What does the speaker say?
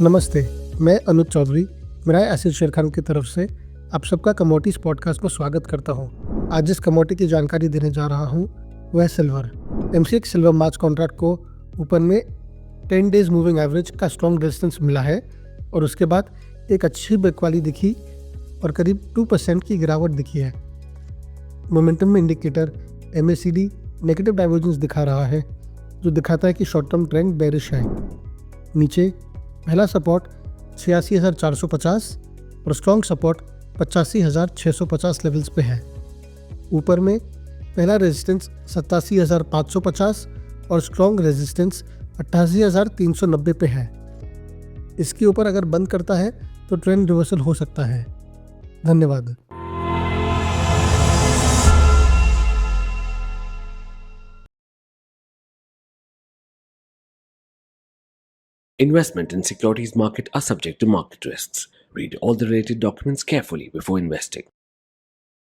नमस्ते, मैं अनुज चौधरी मिराए एसेट शेरखान की तरफ से आप सबका कमोडिटीज पॉडकास्ट में स्वागत करता हूं। आज जिस कमोडिटी की जानकारी देने जा रहा हूं वह सिल्वर। एमसीएक्स सिल्वर मार्च कॉन्ट्रैक्ट को ऊपर में 10 डेज मूविंग एवरेज का स्ट्रॉन्ग रेजिस्टेंस मिला है और उसके बाद एक अच्छी ब्रेक वाली दिखी और करीब 2% की गिरावट दिखी है। मोमेंटम में इंडिकेटर MACD नेगेटिव डाइवर्जेंस दिखा रहा है, जो दिखाता है कि शॉर्ट टर्म ट्रेंड बेरिश है। नीचे पहला सपोर्ट 86,450 और स्ट्रॉन्ग सपोर्ट 85,650 लेवल्स पे है। ऊपर में पहला रेजिस्टेंस 87,550 और स्ट्रॉन्ग रेजिस्टेंस 88,390 पे है। इसके ऊपर अगर बंद करता है तो ट्रेंड रिवर्सल हो सकता है। धन्यवाद। Investment in securities market are subject to market risks. Read all the related documents carefully before investing.